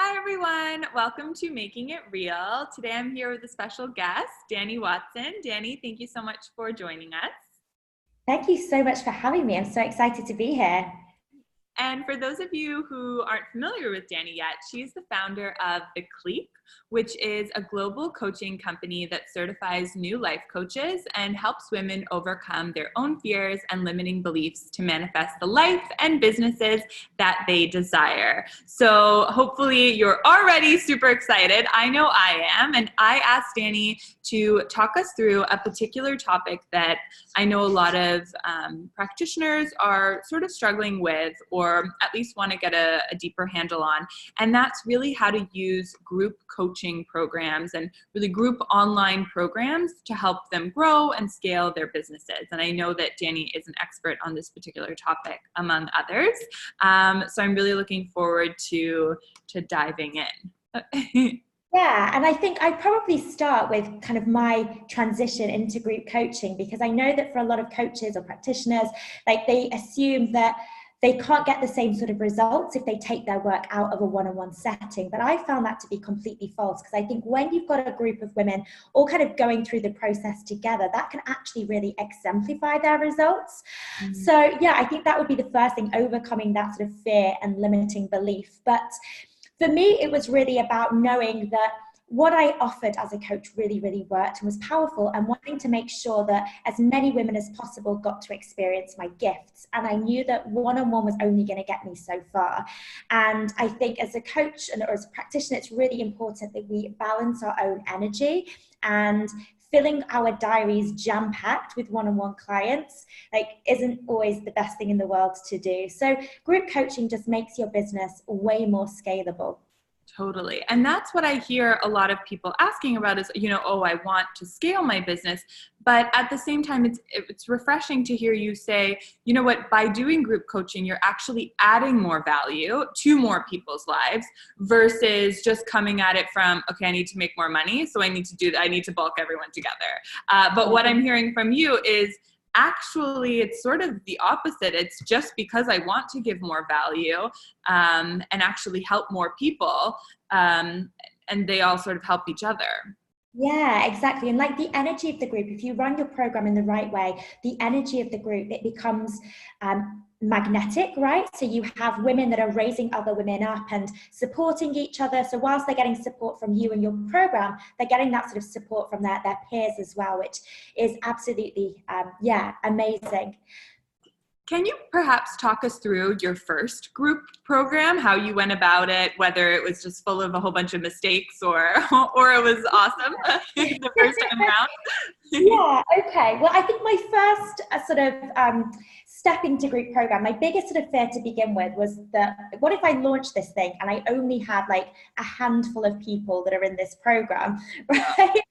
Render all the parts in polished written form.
Hi everyone, welcome to Making It Real. Today I'm here with a special guest, Dani Watson. Dani, thank you so much for joining us. Thank you so much for having me. I'm so excited to be here. And for those of you who aren't familiar with Dani yet, she's the founder of the Clique, which is a global coaching company that certifies new life coaches and helps women overcome their own fears and limiting beliefs to manifest the life and businesses that they desire. So hopefully you're already super excited. I know I am. And I asked Dani to talk us through a particular topic that I know a lot of practitioners are sort of struggling with, or at least want to get a deeper handle on. And that's really how to use group coaching programs and really group online programs to help them grow and scale their businesses. And I know that Dani is an expert on this particular topic, among others. So I'm really looking forward to diving in. Yeah, and I think I'd probably start with kind of my transition into group coaching, because I know that for a lot of coaches or practitioners, like they assume that they can't get the same sort of results if they take their work out of a one-on-one setting. But I found that to be completely false, because I think when you've got a group of women all kind of going through the process together, that can actually really exemplify their results. Mm-hmm. So yeah, I think that would be the first thing, overcoming that sort of fear and limiting belief. But for me, it was really about knowing that what I offered as a coach really, really worked and was powerful, and wanting to make sure that as many women as possible got to experience my gifts. And I knew that one-on-one was only going to get me so far. And I think as a coach or as a practitioner, it's really important that we balance our own energy, and filling our diaries jam-packed with one-on-one clients isn't always the best thing in the world to do. So group coaching just makes your business way more scalable. Totally. And that's what I hear a lot of people asking about is, oh, I want to scale my business. But at the same time, it's refreshing to hear you say, you know what, by doing group coaching, you're actually adding more value to more people's lives versus just coming at it from, okay, I need to make more money, so I need to do that. I need to bulk everyone together. But what I'm hearing from you is, actually, it's sort of the opposite. It's just because I want to give more value and actually help more people, and they all sort of help each other. Yeah, exactly. And like the energy of the group, if you run your program in the right way, the energy of the group, it becomes magnetic, right? So you have women that are raising other women up and supporting each other. So whilst they're getting support from you and your program, they're getting that sort of support from their peers as well, which is absolutely, amazing. Can you perhaps talk us through your first group program, how you went about it, whether it was just full of a whole bunch of mistakes or it was awesome the first time around? Yeah, okay. Well, I think my first sort of step into group program, my biggest sort of fear to begin with was that, what if I launch this thing and I only have like a handful of people that are in this program, right?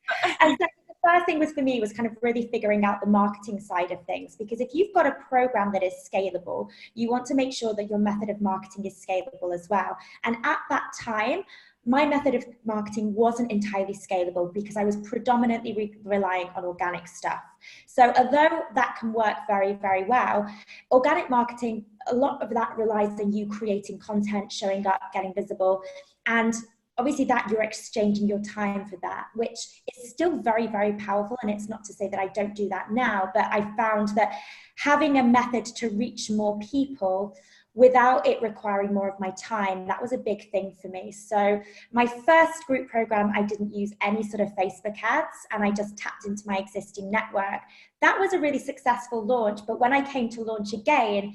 And so the first thing was for me was kind of really figuring out the marketing side of things, because if you've got a program that is scalable, you want to make sure that your method of marketing is scalable as well. And at that time, my method of marketing wasn't entirely scalable because I was predominantly relying on organic stuff. So although that can work very, very well, organic marketing, a lot of that relies on you creating content, showing up, getting visible. And obviously that you're exchanging your time for that, which is still very, very powerful. And it's not to say that I don't do that now, but I found that having a method to reach more people without it requiring more of my time, that was a big thing for me. So my first group program, I didn't use any sort of Facebook ads, and I just tapped into my existing network. That was a really successful launch. But when I came to launch again,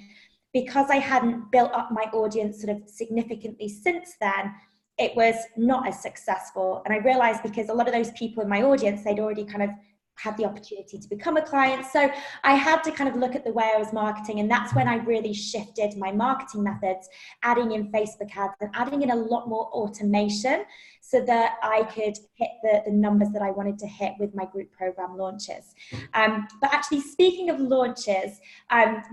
because I hadn't built up my audience sort of significantly since then, it was not as successful. And I realized because a lot of those people in my audience, they'd already kind of had the opportunity to become a client. So I had to kind of look at the way I was marketing. And that's when I really shifted my marketing methods, adding in Facebook ads and adding in a lot more automation so that I could hit the numbers that I wanted to hit with my group program launches. But actually, speaking of launches,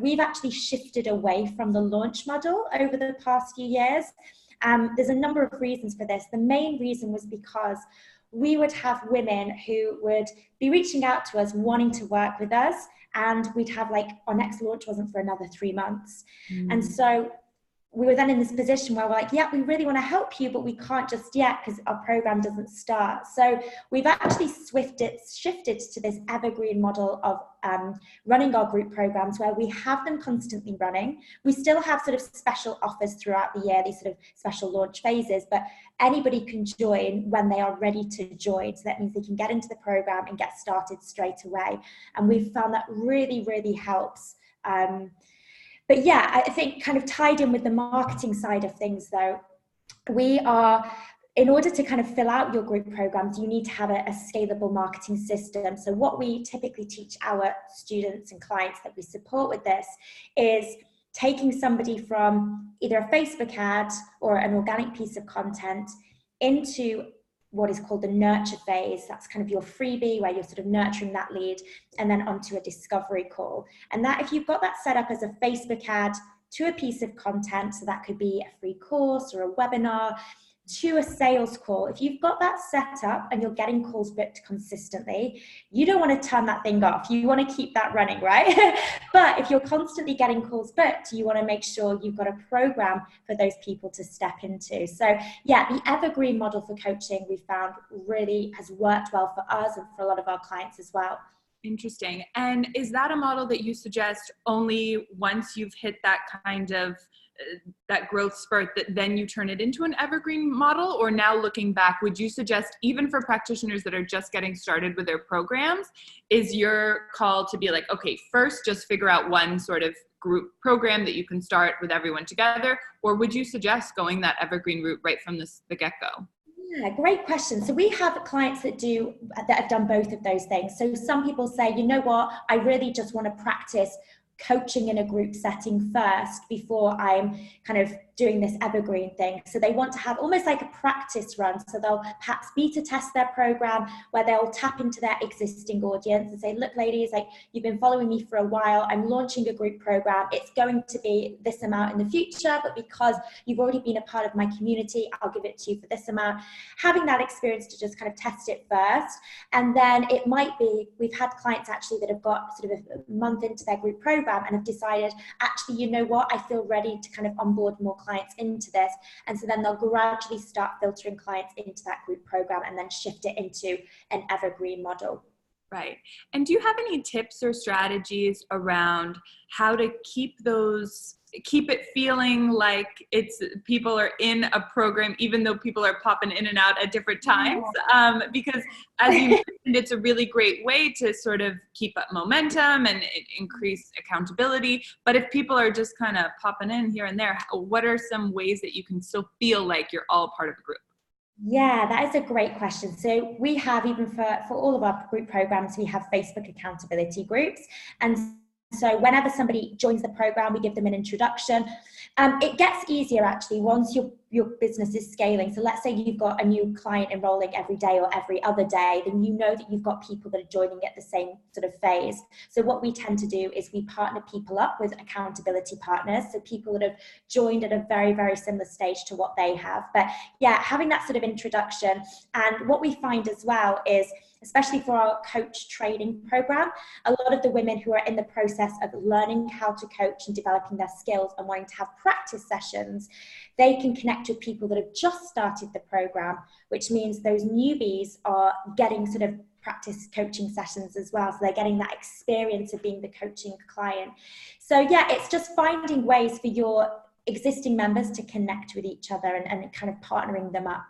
we've actually shifted away from the launch model over the past few years. There's a number of reasons for this. The main reason was because we would have women who would be reaching out to us wanting to work with us, and we'd have like our next launch wasn't for another 3 months. And so we were then in this position where we're like, yeah, we really want to help you, but we can't just yet because our program doesn't start. So we've actually shifted to this evergreen model of running our group programs, where we have them constantly running. We still have sort of special offers throughout the year, these sort of special launch phases, but anybody can join when they are ready to join. So that means they can get into the program and get started straight away. And we've found that really, really helps. But yeah, I think kind of tied in with the marketing side of things though, in order to kind of fill out your group programs, you need to have a scalable marketing system. So what we typically teach our students and clients that we support with this is taking somebody from either a Facebook ad or an organic piece of content into what is called the nurture phase. That's kind of your freebie where you're sort of nurturing that lead, and then onto a discovery call. And that, if you've got that set up as a Facebook ad to a piece of content, so that could be a free course or a webinar, to a sales call, if you've got that set up and you're getting calls booked consistently, you don't want to turn that thing off. You want to keep that running, right? But if you're constantly getting calls booked, you want to make sure you've got a program for those people to step into. So yeah, the evergreen model for coaching we found really has worked well for us and for a lot of our clients as well. Interesting. And is that a model that you suggest only once you've hit that kind of that growth spurt, that then you turn it into an evergreen model? Or now looking back, would you suggest, even for practitioners that are just getting started with their programs, is your call to be like, okay, first just figure out one sort of group program that you can start with everyone together? Or would you suggest going that evergreen route right from the get-go? Yeah, great question. So we have clients that have done both of those things. So some people say, you know what, I really just want to practice coaching in a group setting first before I'm kind of doing this evergreen thing. So they want to have almost like a practice run. So they'll perhaps beta test their program, where they'll tap into their existing audience and say, look, ladies, like, you've been following me for a while. I'm launching a group program. It's going to be this amount in the future, but because you've already been a part of my community, I'll give it to you for this amount. Having that experience to just kind of test it first. And then it might be, we've had clients actually that have got sort of a month into their group program and have decided, actually, you know what, I feel ready to kind of onboard more clients into this. And so then they'll gradually start filtering clients into that group program and then shift it into an evergreen model. Right. And do you have any tips or strategies around how to keep it feeling like people are in a program, even though people are popping in and out at different times? Because as you mentioned, it's a really great way to sort of keep up momentum and increase accountability. But if people are just kind of popping in here and there, what are some ways that you can still feel like you're all part of a group? Yeah, that is a great question. So we have, even for all of our group programs, we have Facebook accountability groups. And so whenever somebody joins the program, we give them an introduction. It gets easier actually once your business is scaling. So let's say you've got a new client enrolling every day or every other day, then you know that you've got people that are joining at the same sort of phase. So what we tend to do is we partner people up with accountability partners. So people that have joined at a very, very similar stage to what they have. But yeah, having that sort of introduction. And what we find as well is, especially for our coach training program, a lot of the women who are in the process of learning how to coach and developing their skills and wanting to have practice sessions, they can connect with people that have just started the program, which means those newbies are getting sort of practice coaching sessions as well. So they're getting that experience of being the coaching client. So yeah, it's just finding ways for your existing members to connect with each other and kind of partnering them up.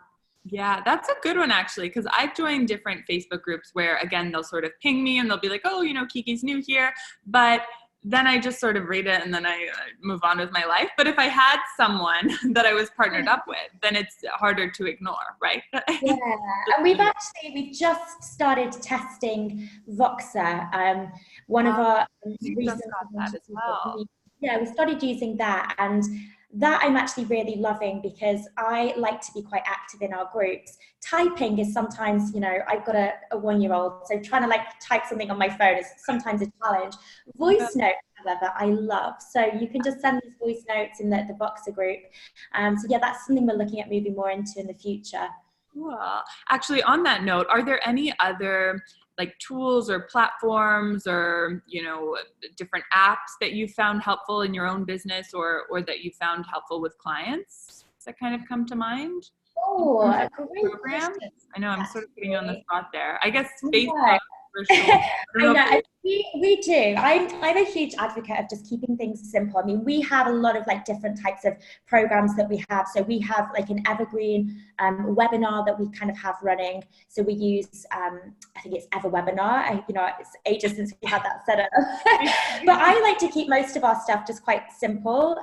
Yeah, that's a good one actually, because I've joined different Facebook groups where, again, they'll sort of ping me and they'll be like, oh, Kiki's new here. But then I just sort of read it and then I move on with my life. But if I had someone that I was partnered up with, then it's harder to ignore, right? Yeah, and we've just started testing Voxer. One of our recent that as well. Yeah, we started using that, and that I'm actually really loving because I like to be quite active in our groups. Typing is sometimes, I've got a 1-year-old, so trying to type something on my phone is sometimes a challenge. Voice notes, however, I love. So you can just send these voice notes in the Voxer group. So yeah, that's something we're looking at moving more into in the future. Cool. Actually, on that note, are there any other like tools or platforms or, you know, different apps that you found helpful in your own business or that you found helpful with clients that kind of come to mind? In Oh, terms a of great programs? question, I know I'm sort of putting you on the actually. spot there. I guess Yeah. Facebook for sure. I don't I know if know, we do. I'm a huge advocate of just keeping things simple. I mean, we have a lot of like different types of programs that we have. So we have like an evergreen webinar that we kind of have running. So we use, I think it's Ever Webinar. You know, it's ages since we had that set up. But I like to keep most of our stuff just quite simple.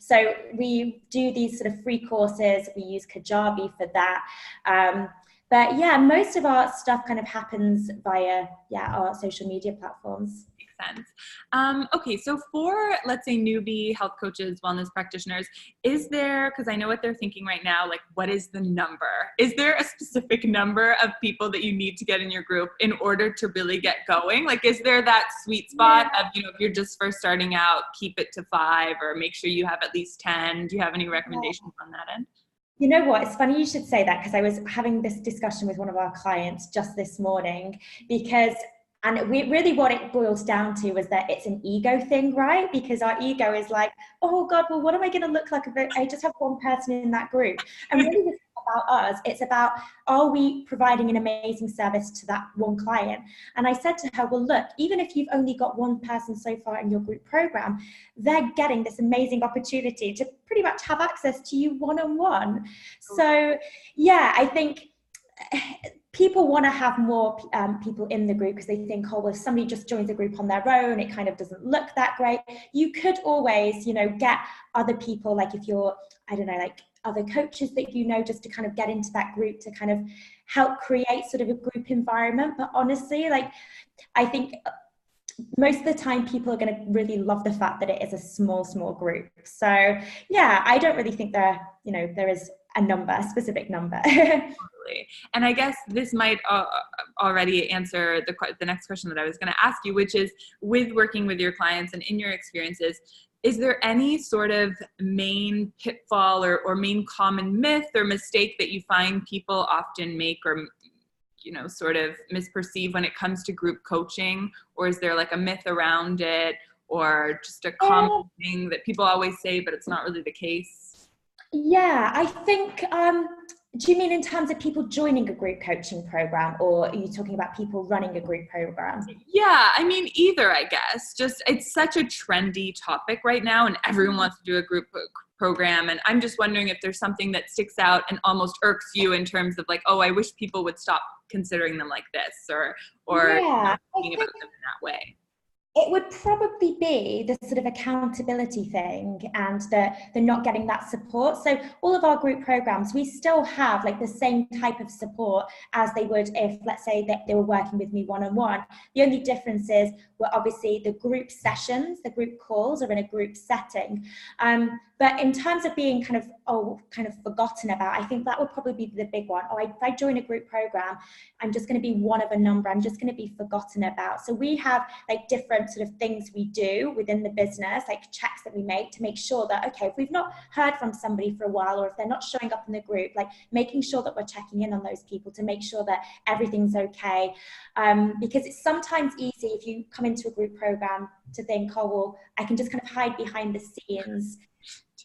So we do these sort of free courses. We use Kajabi for that. But yeah, most of our stuff kind of happens via our social media platforms. Makes sense. Okay, so for, let's say, newbie health coaches, wellness practitioners, is there, because I know what they're thinking right now, like, what is the number? Is there a specific number of people that you need to get in your group in order to really get going? Like, is there that sweet spot of, you know, if you're just first starting out, keep it to 5 or make sure you have at least 10? Do you have any recommendations on that end? You know what? It's funny you should say that because I was having this discussion with one of our clients just this morning because, and we really what it boils down to is that it's an ego thing, right? Because our ego is like, oh God, well, what am I going to look like if I just have one person in that group? And really, this is about us. It's about, are we providing an amazing service to that one client? And I said to her, well, look, even if you've only got one person so far in your group program, they're getting this amazing opportunity to pretty much have access to you one-on-one. So yeah, I think people want to have more people in the group because they think, oh, well, if somebody just joins the group on their own, it kind of doesn't look that great. You could always, you know, get other people, like if you're, I don't know, like other coaches that you know, just to kind of get into that group to kind of help create sort of a group environment. But honestly, like, I think most of the time people are going to really love the fact that it is a small group. So yeah, I don't really think there is a specific number. And I guess this might already answer the next question that I was going to ask you, which is, with working with your clients and in your experiences, is there any sort of main pitfall or main common myth or mistake that you find people often make or, you know, sort of misperceive when it comes to group coaching? Or is there like a myth around it or just a common thing that people always say, but it's not really the case? Yeah, I think, do you mean in terms of people joining a group coaching program, or are you talking about people running a group program? Yeah, I mean, either, I guess. Just, it's such a trendy topic right now, and everyone wants to do a group program. And I'm just wondering if there's something that sticks out and almost irks you in terms of like, oh, I wish people would stop considering them like this, or Yeah, thinking about them in that way. it would probably be the sort of accountability thing and the not getting that support. So all of our group programs, we still have like the same type of support as they would if, let's say, that they were working with me one-on-one. The only difference is we're obviously the group sessions, the group calls are in a group setting. But in terms of being kind of forgotten about, I think that would probably be the big one. If I join a group program, I'm just going to be one of a number. I'm just going to be forgotten about. So we have like different sort of things we do within the business, like checks that we make to make sure that, okay, if we've not heard from somebody for a while, or if they're not showing up in the group, like making sure that we're checking in on those people to make sure that everything's okay. Because it's sometimes easy if you come into a group program to think, oh, well, I can just kind of hide behind the scenes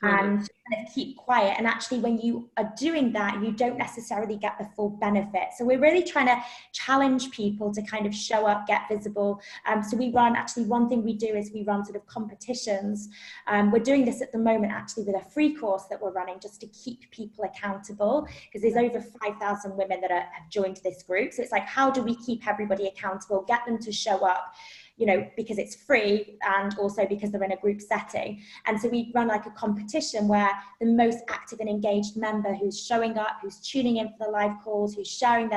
and kind of keep quiet. And actually, when you are doing that, you don't necessarily get the full benefit. So we're really trying to challenge people to kind of show up, get visible. So we run, actually, one thing we do is we run sort of competitions. We're doing this at the moment, actually, with a free course that we're running just to keep people accountable, because there's over 5,000 women that have joined this group. So it's like, how do we keep everybody accountable, get them to show up? You know, because it's free and also because they're in a group setting. And so we run like a competition where the most active and engaged member who's showing up, who's tuning in for the live calls, who's sharing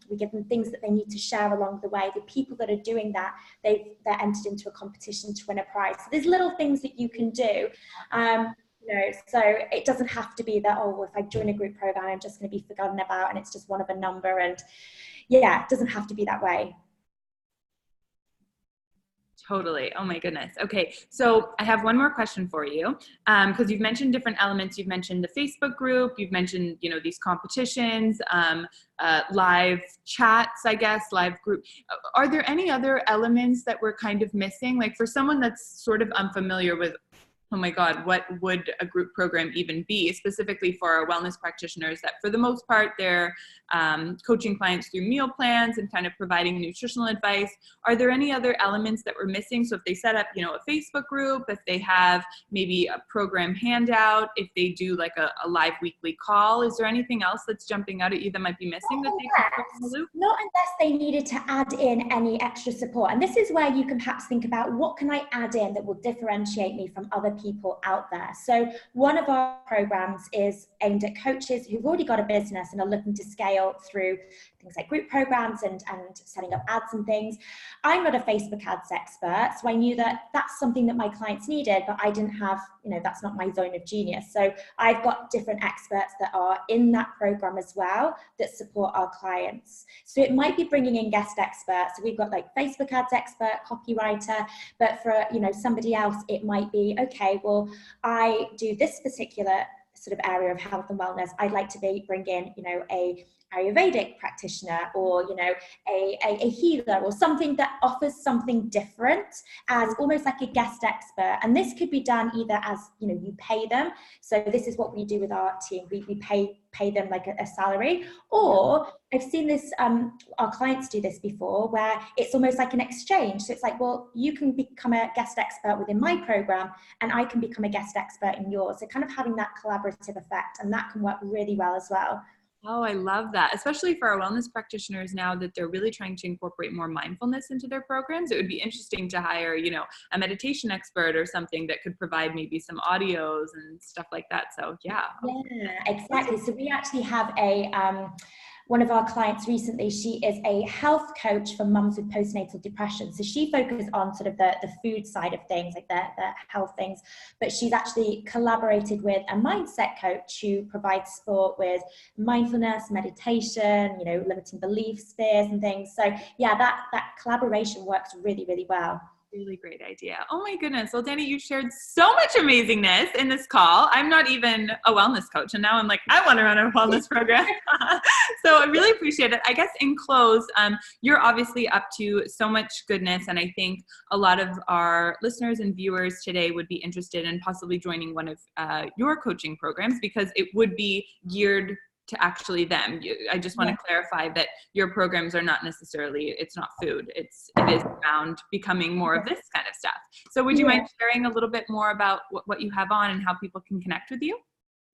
we give them things that they need to share along the way. The people that are doing that, they're entered into a competition to win a prize. So there's little things that you can do. So it doesn't have to be that, oh, if I join a group program, I'm just going to be forgotten about and it's just one of a number. And yeah, it doesn't have to be that way. Totally. Oh my goodness. Okay. So I have one more question for you. Because you've mentioned different elements. You've mentioned the Facebook group. You've mentioned, these competitions, live chats, I guess, live group. Are there any other elements that we're kind of missing? Like for someone that's sort of unfamiliar with, oh my God, what would a group program even be? Specifically for our wellness practitioners that for the most part, they're coaching clients through meal plans and kind of providing nutritional advice. Are there any other elements that we're missing? So if they set up, a Facebook group, if they have maybe a program handout, if they do like a live weekly call, is there anything else that's jumping out at you that might be missing that they could put in the loop? Not unless they needed to add in any extra support. And this is where you can perhaps think about what can I add in that will differentiate me from other people out there. So one of our programs is aimed at coaches who've already got a business and are looking to scale through things like group programs and setting up ads and things. I'm not a Facebook ads expert, so I knew that that's something that my clients needed, but I didn't have, that's not my zone of genius. So I've got different experts that are in that program as well that support our clients. So it might be bringing in guest experts. So we've got like Facebook ads expert, copywriter, but for, somebody else, it might be, okay, well, I do this particular sort of area of health and wellness. I'd like to bring in, a Ayurvedic practitioner or, a healer or something that offers something different as almost like a guest expert. And this could be done either as, you pay them. So this is what we do with our team. We pay them like a salary, or I've seen this, our clients do this before where it's almost like an exchange. So it's like, well, you can become a guest expert within my program and I can become a guest expert in yours. So kind of having that collaborative effect, and that can work really well as well. Oh, I love that. Especially for our wellness practitioners now that they're really trying to incorporate more mindfulness into their programs. It would be interesting to hire, a meditation expert or something that could provide maybe some audios and stuff like that. So yeah. Yeah, exactly. So we actually have one of our clients recently, she is a health coach for mums with postnatal depression. So she focuses on sort of the food side of things, like the health things, but she's actually collaborated with a mindset coach who provides support with mindfulness, meditation, limiting belief spheres and things. So yeah, that collaboration works really, really well. Really great idea. Oh my goodness. Well, Dani, you shared so much amazingness in this call. I'm not even a wellness coach, and now I'm like, I want to run a wellness program. So I really appreciate it. I guess in close, you're obviously up to so much goodness, and I think a lot of our listeners and viewers today would be interested in possibly joining one of your coaching programs because it would be geared to actually them. I just want to clarify that your programs are not necessarily, it's not food. It is around becoming more of this kind of stuff. So would you mind sharing a little bit more about what you have on and how people can connect with you?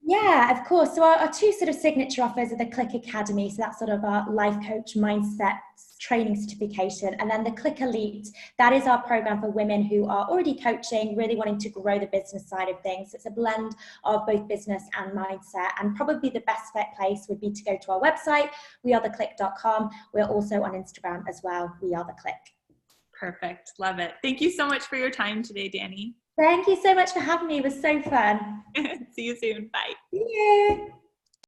Yeah, of course. So our two sort of signature offers are the Clique Academy. So that's sort of our life coach mindset training certification. And then the Clique Elite, that is our program for women who are already coaching, really wanting to grow the business side of things. It's a blend of both business and mindset. And probably the best fit place would be to go to our website, wearetheclique.com. We're also on Instagram as well, We Are The Clique. Perfect. Love it. Thank you so much for your time today, Dani. Thank you so much for having me. It was so fun. See you soon. Bye. See you.